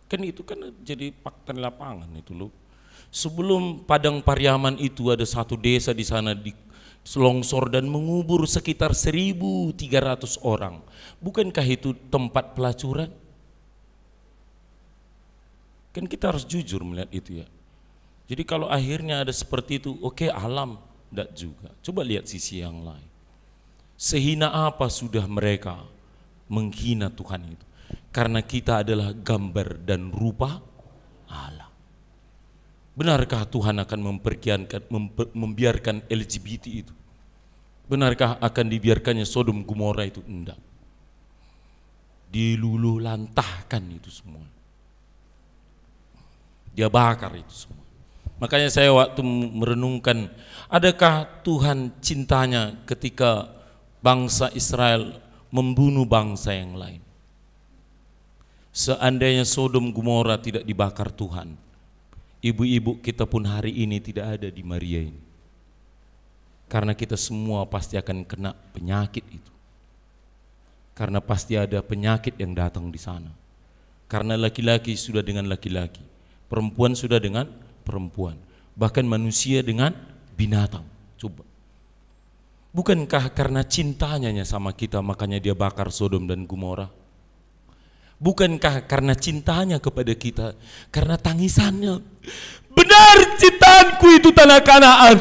Kan itu kan jadi fakta di lapangan itu loh. Sebelum Padang Pariaman itu ada 1 desa di sana di longsor dan mengubur sekitar 1.300 orang. Bukankah itu tempat pelacuran? Kan kita harus jujur melihat itu ya. Jadi kalau akhirnya ada seperti itu, oke, alam, enggak juga. Coba lihat sisi yang lain. Sehina apa sudah mereka menghina Tuhan itu? Karena kita adalah gambar dan rupa Allah. Benarkah Tuhan akan membiarkan LGBT itu? Benarkah akan dibiarkannya Sodom Gomora itu? Enggak. Diluluh lantahkan itu semua. Dia bakar itu semua. Makanya saya waktu merenungkan, adakah Tuhan cintanya ketika bangsa Israel membunuh bangsa yang lain? Seandainya Sodom Gomora tidak dibakar Tuhan, ibu-ibu kita pun hari ini tidak ada di Maria ini. Karena kita semua pasti akan kena penyakit itu. Karena pasti ada penyakit yang datang di sana. Karena laki-laki sudah dengan laki-laki, perempuan sudah dengan perempuan, bahkan manusia dengan binatang. Coba. Bukankah karena cintanya sama kita makanya dia bakar Sodom dan Gomora? Bukankah karena cintanya kepada kita, karena tangisannya, benar cintaanku itu tanah Kanaan,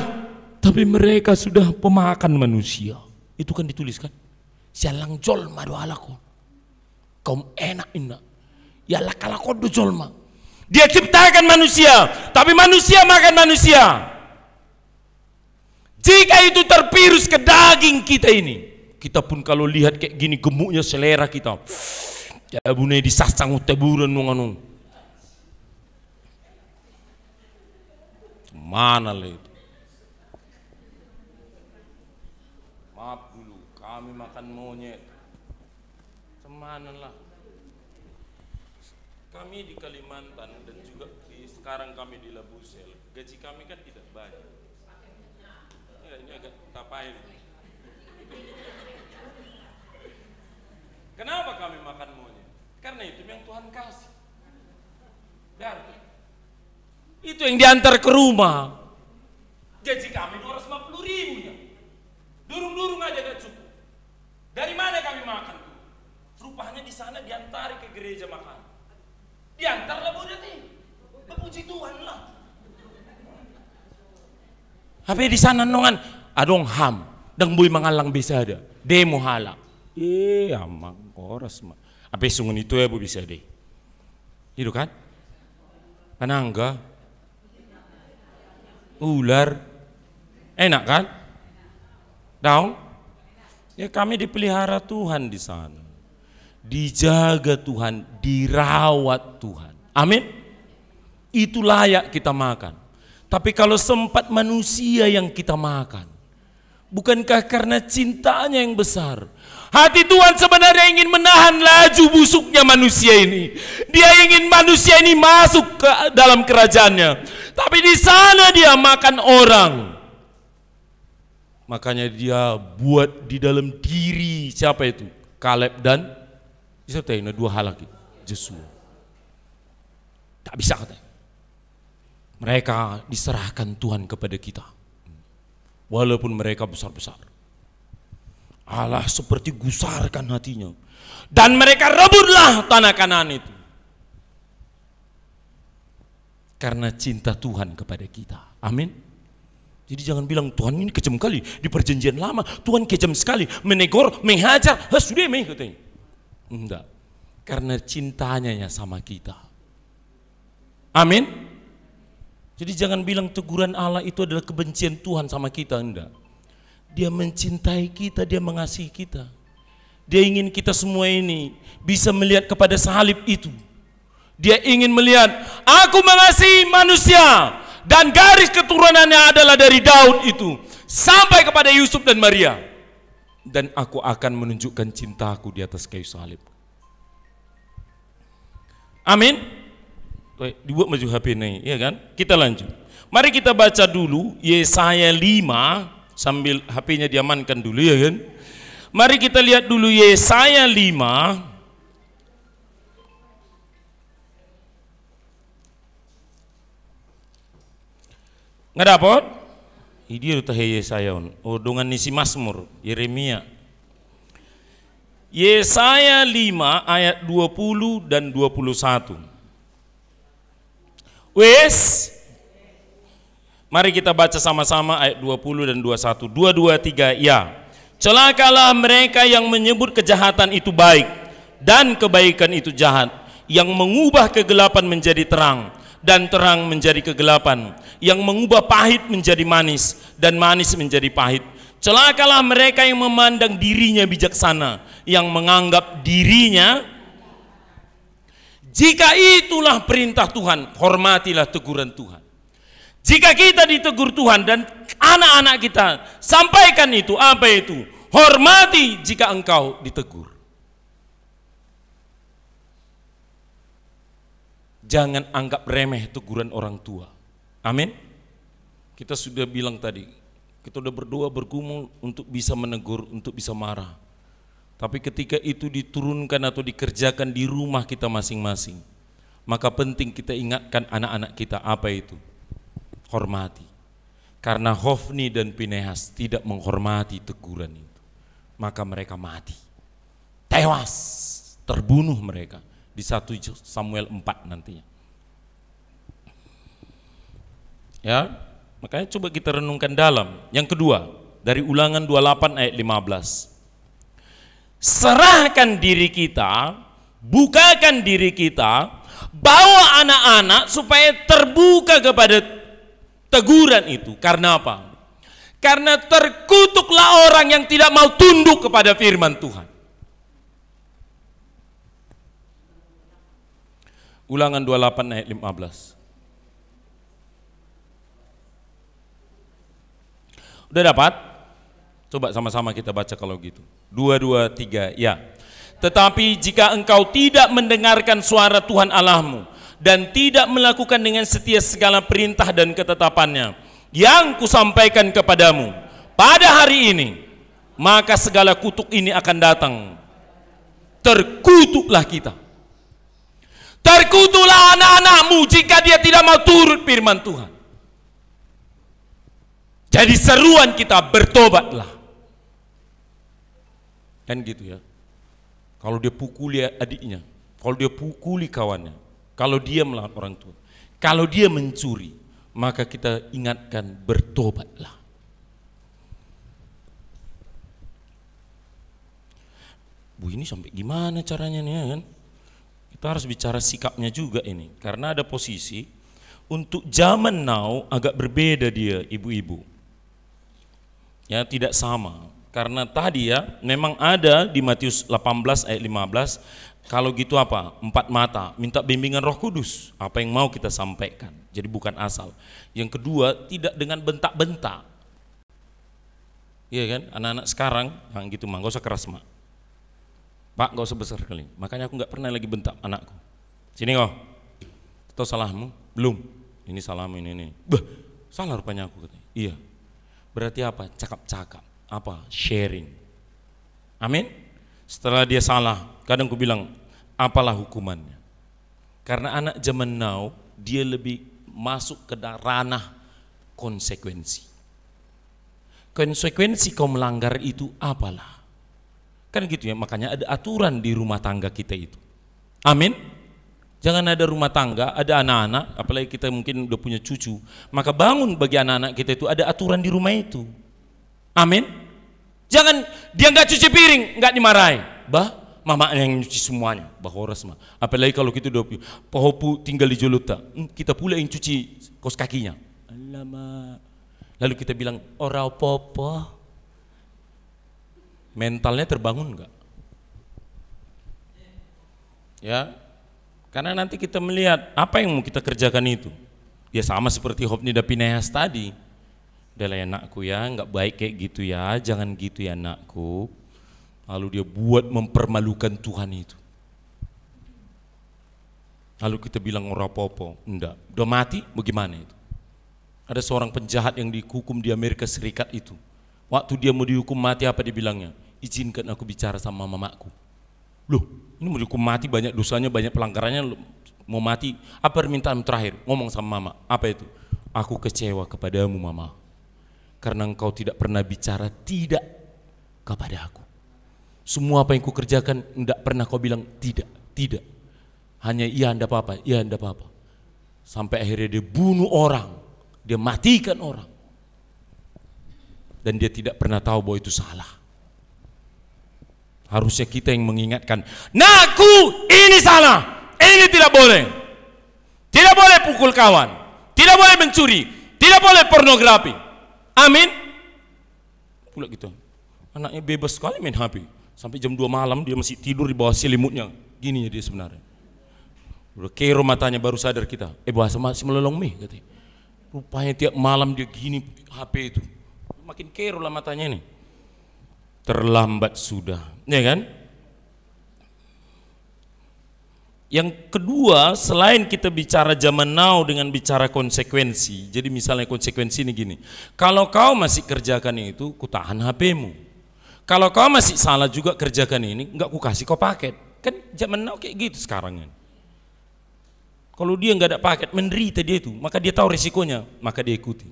tapi mereka sudah pemakan manusia. Itu kan dituliskan, sialang jolma doalaku, kaum enak indah, ya lakalako do jolma. Dia ciptakan manusia, tapi manusia makan manusia. Jika itu tervirus ke daging kita ini, kita pun kalau lihat kayak gini gemuknya selera kita, ya bunyi disasang utaburan nunganu. Mana lah itu? Maaf dulu, kami makan monyet. Semana lah. Kami di Kalimantan dan juga sekarang kami di Labusel, gaji kami kan tidak banyak. Ya, ini agak tapain. Kenapa kami makan monyet? Karena itu yang Tuhan kasih. Dan itu yang diantar ke rumah. Gaji kami 250.000 ya. Durung-durung aja gak cukup. Dari mana kami makan tuh? Rupanya di sana diantari ke gereja makan. Diantarlah budak ini. Berpuji Tuhan lah. Tapi di sana nongan adong ham dan bui mangalang bisa ada. Demo halak. Amang koras mah. Apa sungun itu ya bu bisa deh. Itu kan? Panangga. Ular. Enak kan? Daun? Ya kami dipelihara Tuhan di sana. Dijaga Tuhan, dirawat Tuhan. Amin. Itu layak kita makan. Tapi kalau sempat manusia yang kita makan, bukankah karena cintanya yang besar? Hati Tuhan sebenarnya ingin menahan laju busuknya manusia ini. Dia ingin manusia ini masuk ke dalam kerajaannya. Tapi di sana dia makan orang. Makanya dia buat di dalam diri siapa itu? Kaleb dan bisa tanya dua hal lagi. Joshua. Tak bisa katanya. Mereka diserahkan Tuhan kepada kita. Walaupun mereka besar-besar. Allah seperti gusarkan hatinya. Dan mereka rebutlah tanah Kanaan itu. Karena cinta Tuhan kepada kita. Amin. Jadi jangan bilang Tuhan ini kejam kali. Di perjanjian lama Tuhan kejam sekali. Menegur, menghajar. Sudah katanya. Enggak. Karena cintanya sama kita. Amin. Jadi jangan bilang teguran Allah itu adalah kebencian Tuhan sama kita, enggak. Dia mencintai kita, dia mengasihi kita. Dia ingin kita semua ini bisa melihat kepada salib itu. Dia ingin melihat, aku mengasihi manusia dan garis keturunannya adalah dari Daud itu sampai kepada Yusuf dan Maria. Dan aku akan menunjukkan cintaku di atas kayu salib. Amin. Dibuat maju HP ini, ya kan? Kita lanjut. Mari kita baca dulu Yesaya 5 sambil HP-nya diamankan dulu, ya kan? Mari kita lihat dulu Yesaya 5. Nggak dapat? Ini udah Yesaya. Oh, dengan isi Mazmur Yeremia. Yesaya 5 ayat 20 dan 21. Wes, mari kita baca sama-sama ayat 20 dan 21. 2, 2, 3, ya. Celakalah mereka yang menyebut kejahatan itu baik dan kebaikan itu jahat, yang mengubah kegelapan menjadi terang dan terang menjadi kegelapan, yang mengubah pahit menjadi manis dan manis menjadi pahit. Celakalah mereka yang memandang dirinya bijaksana, yang menganggap dirinya. Jika itulah perintah Tuhan, hormatilah teguran Tuhan. Jika kita ditegur Tuhan dan anak-anak kita, sampaikan itu, apa itu? Hormati jika engkau ditegur. Jangan anggap remeh teguran orang tua. Amin. Kita sudah bilang tadi, kita sudah berdoa bergumul untuk bisa menegur, untuk bisa marah. Tapi ketika itu diturunkan atau dikerjakan di rumah kita masing-masing, maka penting kita ingatkan anak-anak kita apa itu? Hormati. Karena Hofni dan Pinehas tidak menghormati teguran itu, maka mereka mati. Tewas, terbunuh mereka di 1 Samuel 4 nantinya. Ya, makanya coba kita renungkan dalam. Yang kedua, dari Ulangan 28 ayat 15. Serahkan diri kita, bukakan diri kita, bawa anak-anak supaya terbuka kepada teguran itu. Karena apa? Karena terkutuklah orang yang tidak mau tunduk kepada firman Tuhan. Ulangan 28 ayat 15. Udah dapat? Coba sama-sama kita baca kalau gitu. 2, 2, 3, ya. Tetapi jika engkau tidak mendengarkan suara Tuhan Allahmu dan tidak melakukan dengan setia segala perintah dan ketetapannya yang kusampaikan kepadamu pada hari ini, maka segala kutuk ini akan datang. Terkutuklah kita. Terkutuklah anak-anakmu jika dia tidak mau turut firman Tuhan. Jadi seruan kita, bertobatlah. Kan gitu ya. Kalau dia pukuli adiknya, kalau dia pukuli kawannya, Kalau dia melawan orang tua, kalau dia mencuri, maka kita ingatkan bertobatlah. Bu, ini sampai gimana caranya nih kan? Kita harus bicara sikapnya juga ini, karena ada posisi untuk zaman now agak berbeda dia ibu-ibu. Ya, tidak sama. Karena tadi ya, memang ada di Matius 18 ayat 15, kalau gitu apa? 4 mata, minta bimbingan Roh Kudus. Apa yang mau kita sampaikan. Jadi bukan asal. Yang kedua, tidak dengan bentak-bentak. Iya kan? Anak-anak sekarang yang gitu mah, gak usah keras mak. Pak, gak usah besar kali. Makanya aku gak pernah lagi bentak anakku. Sini kau. Tahu salahmu? Belum. Ini salahmu ini. Bah, salah rupanya aku katanya. Iya. Berarti apa? Cakap-cakap. Apa? Sharing. Amin. Setelah dia salah, kadang aku bilang, apalah hukumannya? Karena anak zaman now, dia lebih masuk ke ranah konsekuensi. Konsekuensi kau melanggar itu apalah? Kan gitu ya, makanya ada aturan di rumah tangga kita itu. Amin. Jangan ada rumah tangga, ada anak-anak, apalagi kita mungkin udah punya cucu, maka bangun bagi anak-anak kita itu ada aturan di rumah itu. Amin. Jangan dia nggak cuci piring, nggak dimarahi. Bah, mama yang nyuci semuanya. Bah horas mah. Apalagi kalau kita udah pohopu tinggal di Joluta, kita pula yang cuci kos kakinya. Alamak. Lalu kita bilang ora popo. Mentalnya terbangun enggak? Ya, karena nanti kita melihat apa yang mau kita kerjakan itu. Ya sama seperti Hofni dan Pinehas tadi. Udah anakku ya, enggak baik kayak gitu ya, jangan gitu ya anakku. Lalu dia buat mempermalukan Tuhan itu. Lalu kita bilang ora popo, enggak. Udah mati, bagaimana itu? Ada seorang penjahat yang dihukum di Amerika Serikat itu. Waktu dia mau dihukum mati apa dibilangnya? Izinkan aku bicara sama mamaku. Loh, ini mau dihukum mati, banyak dosanya, banyak pelanggarannya, mau mati. Apa permintaan terakhir? Ngomong sama mama. Apa itu? Aku kecewa kepadamu mama, karena engkau tidak pernah bicara tidak kepada aku. Semua apa yang kukerjakan tidak pernah kau bilang tidak, tidak. Hanya iya enggak apa-apa, iya enggak apa-apa. Sampai akhirnya dia bunuh orang, dia matikan orang. Dan dia tidak pernah tahu bahwa itu salah. Harusnya kita yang mengingatkan, nakku ini salah, ini tidak boleh. Tidak boleh pukul kawan, tidak boleh mencuri, tidak boleh pornografi. Amin. Pula gitu. Anaknya bebas sekali main HP. Sampai jam 2 malam dia masih tidur di bawah selimutnya. Gini ya dia sebenarnya. Udah kero matanya baru sadar kita. Bahasa masih melolong mie katanya. Rupanya tiap malam dia gini HP itu. Makin kero lah matanya ini. Terlambat sudah, ya kan? Yang kedua, selain kita bicara zaman now dengan bicara konsekuensi. Jadi misalnya konsekuensi ini gini. Kalau kau masih kerjakan itu, ku tahan HP-mu. Kalau kau masih salah juga kerjakan ini, enggak ku kasih kau paket. Kan zaman now kayak gitu sekarang kan. Kalau dia enggak ada paket, menderita dia itu, maka dia tahu risikonya, maka dia ikuti.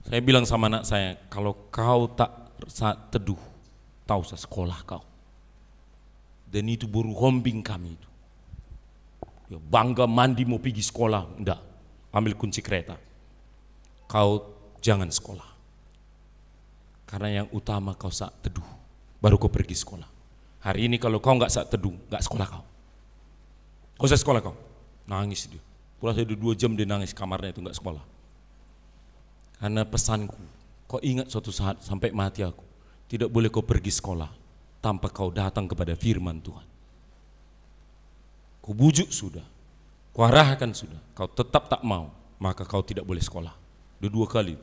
Saya bilang sama anak saya, kalau kau tak saat teduh, tahu usah sekolah kau. Dan itu baru hombing kami itu. Ya, bangga mandi mau pergi sekolah, enggak, ambil kunci kereta. Kau jangan sekolah. Karena yang utama kau saat teduh, baru kau pergi sekolah. Hari ini kalau kau enggak saat teduh, enggak sekolah kau. Kau usah sekolah kau. Nangis dia. Pulang saya 2 jam dia nangis kamarnya itu enggak sekolah. Karena pesanku, kau ingat suatu saat sampai mati aku, tidak boleh kau pergi sekolah tanpa kau datang kepada firman Tuhan. Kau bujuk sudah, kau arahkan sudah, kau tetap tak mau, maka kau tidak boleh sekolah. 2 kali.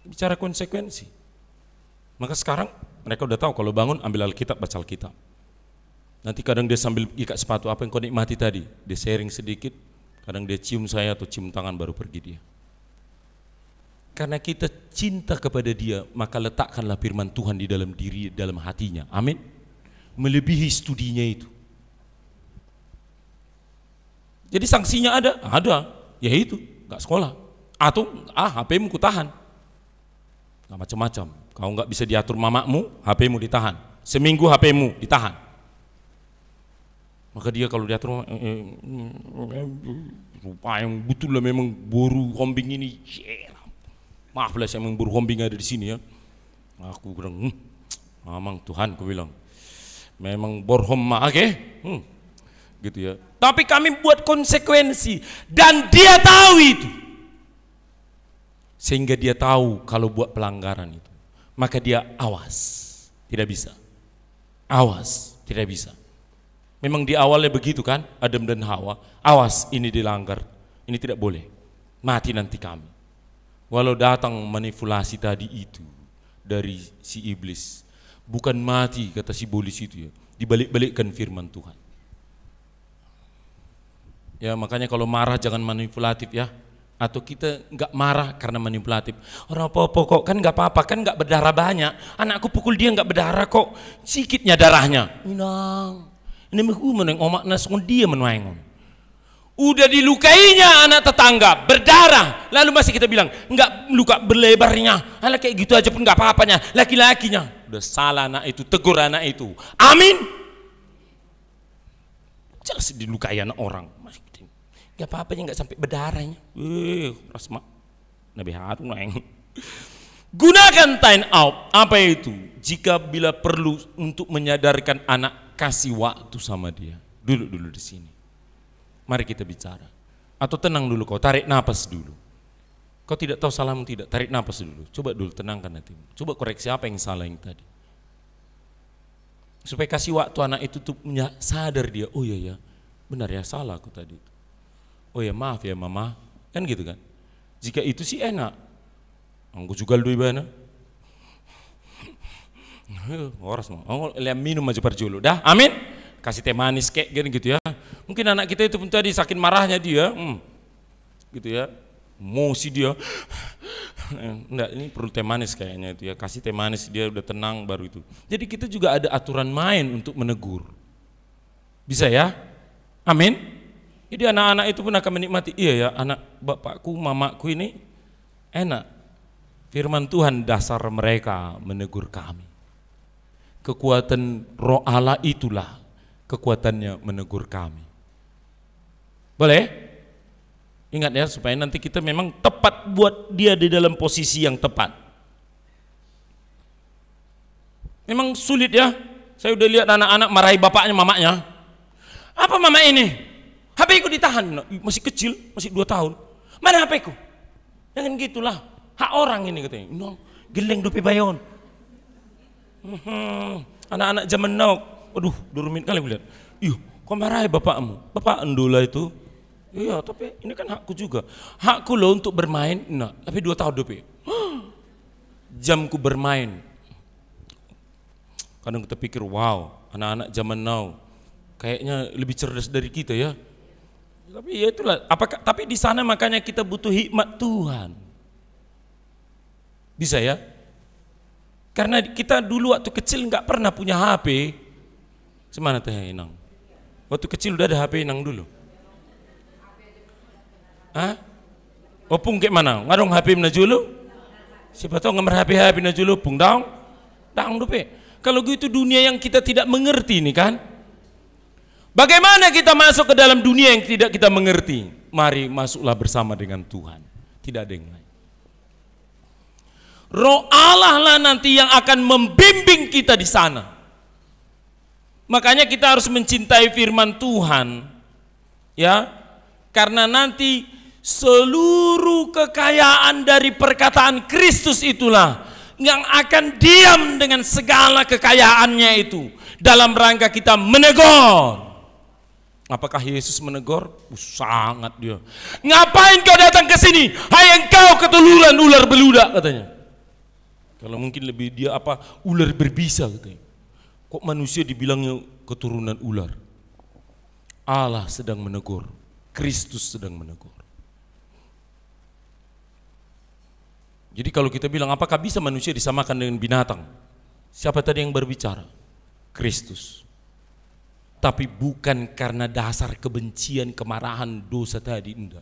Bicara konsekuensi. Maka sekarang mereka udah tahu kalau bangun ambil Alkitab, baca Alkitab. Nanti kadang dia sambil ikat sepatu, apa yang kau nikmati tadi? Dia sharing sedikit, kadang dia cium saya atau cium tangan baru pergi dia. Karena kita cinta kepada dia, maka letakkanlah firman Tuhan di dalam diri, dalam hatinya. Amin. Melebihi studinya itu. Jadi sanksinya ada, ya itu, nggak sekolah. Atau HP-mu ku tahan. Nggak macam-macam. Kau nggak bisa diatur mamamu, HP-mu ditahan. Seminggu HP-mu ditahan. Maka dia kalau diatur rupa yang betul lah memang buru kombing ini. Maaf lah saya memang buru kombing ada di sini ya. Aku bilang, memang Tuhan, aku bilang, memang borhom oke, gitu ya. Tapi kami buat konsekuensi dan dia tahu itu, sehingga dia tahu kalau buat pelanggaran itu, maka dia awas, tidak bisa, awas, tidak bisa. Memang di awalnya begitu kan, Adam dan Hawa, awas ini dilanggar, ini tidak boleh, mati nanti kami. Walau datang manipulasi tadi itu dari si iblis, bukan mati kata si iblis itu ya, dibalik-balikkan firman Tuhan. Ya makanya kalau marah jangan manipulatif ya, atau kita nggak marah karena manipulatif. Orang apa-apa kok, kan nggak apa-apa, kan nggak berdarah banyak. Anakku pukul dia nggak berdarah kok, sikitnya darahnya. Inang. Ini meneng omak nasong dia menuangon. Udah dilukainya anak tetangga berdarah, lalu masih kita bilang nggak luka berlebarnya, alah kayak gitu aja pun nggak apa-apanya, laki-lakinya. Udah salah anak itu, tegur anak itu. Amin. Jelas dilukai anak orang, nggak apa-apanya, nggak sampai berdarahnya. Rasma Nabi Harun neng. Gunakan time out. Apa itu? Jika bila perlu untuk menyadarkan anak, kasih waktu sama dia. Dulu di sini. Mari kita bicara. Atau tenang dulu kau, tarik napas dulu. Kau tidak tahu salahmu tidak, tarik napas dulu. Coba dulu tenangkan hatimu. Coba koreksi apa yang salah yang tadi. Supaya kasih waktu anak itu tuh sadar dia, oh iya ya, benar ya, salah aku tadi. Oh ya maaf ya mama, kan gitu kan. Jika itu sih enak. Aku juga lu ibana. Horas mau, lihat minum aja perjulu, dah, amin. Kasih teh manis kayak gitu ya. Mungkin anak kita itu pun tadi saking marahnya dia, gitu ya, emosi dia. Enggak, ini perlu teh manis kayaknya itu ya. Kasih teh manis dia udah tenang baru itu. Jadi kita juga ada aturan main untuk menegur. Bisa ya, amin. Jadi anak-anak itu pun akan menikmati. Iya ya, anak bapakku, mamaku ini enak. Firman Tuhan dasar mereka menegur kami. Kekuatan Roh Allah itulah kekuatannya menegur kami. Boleh? Ingat ya, supaya nanti kita memang tepat buat dia di dalam posisi yang tepat. Memang sulit ya. Saya udah lihat anak-anak marahi bapaknya, mamanya. Apa mama ini? HP ku ditahan, masih kecil, masih 2 tahun. Mana HP ku? Jangan gitulah. Hak orang ini katanya. No, geleng dupi bayon. Anak-anak zaman now, aduh, durmin kali lihat. Ih, kok marahi bapakmu? Bapak endula itu. Iya, tapi ini kan hakku juga. Hakku loh untuk bermain. Nah, tapi 2 tahun dupi. Jamku bermain. Kadang kita pikir, wow, anak-anak zaman now kayaknya lebih cerdas dari kita ya. Tapi ya itulah. Tapi di sana makanya kita butuh hikmat Tuhan. Bisa ya? Karena kita dulu waktu kecil nggak pernah punya HP. Semana teh Inang? Waktu kecil udah ada HP Inang dulu. Hah? Opung kayak mana? Ngarong HP menajulu? Siapa tahu ngambil HP menajulu pung dong? Dang dupe. Kalau gitu dunia yang kita tidak mengerti ini kan? Bagaimana kita masuk ke dalam dunia yang tidak kita mengerti? Mari masuklah bersama dengan Tuhan. Tidak ada yang lain. Roh Allah lah nanti yang akan membimbing kita di sana. Makanya kita harus mencintai firman Tuhan. Ya. Karena nanti seluruh kekayaan dari perkataan Kristus itulah yang akan diam dengan segala kekayaannya itu dalam rangka kita menegur. Apakah Yesus menegur? Sangat dia. Ngapain kau datang ke sini? Hai engkau ketuluran ular beludak katanya. Kalau mungkin lebih dia apa, ular berbisa katanya. Kok manusia dibilangnya keturunan ular? Allah sedang menegur, Kristus sedang menegur. Jadi kalau kita bilang apakah bisa manusia disamakan dengan binatang? Siapa tadi yang berbicara? Kristus. Tapi bukan karena dasar kebencian, kemarahan, dosa tadi, enggak.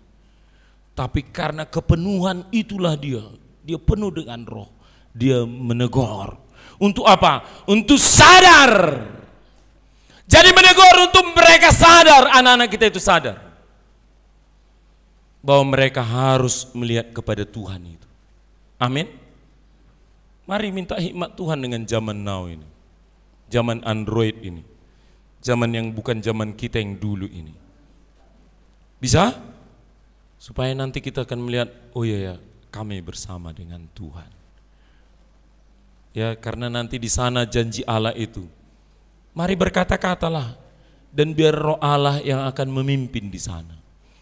Tapi karena kepenuhan itulah dia. Dia penuh dengan roh. Dia menegur. Untuk apa? Untuk sadar. Jadi menegur untuk mereka sadar, anak-anak kita itu sadar bahwa mereka harus melihat kepada Tuhan itu. Amin. Mari minta hikmat Tuhan dengan zaman now ini. Zaman Android ini. Zaman yang bukan zaman kita yang dulu ini. Bisa? Supaya nanti kita akan melihat, oh iya ya, kami bersama dengan Tuhan. Ya, karena nanti di sana janji Allah itu. Mari berkata-katalah dan biar roh Allah yang akan memimpin di sana.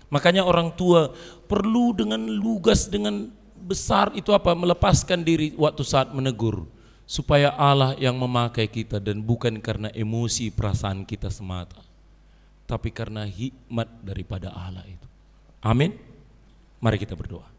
Makanya orang tua perlu dengan lugas, dengan besar itu apa? Melepaskan diri waktu saat menegur. Supaya Allah yang memakai kita dan bukan karena emosi perasaan kita semata. Tapi karena hikmat daripada Allah itu. Amin. Mari kita berdoa.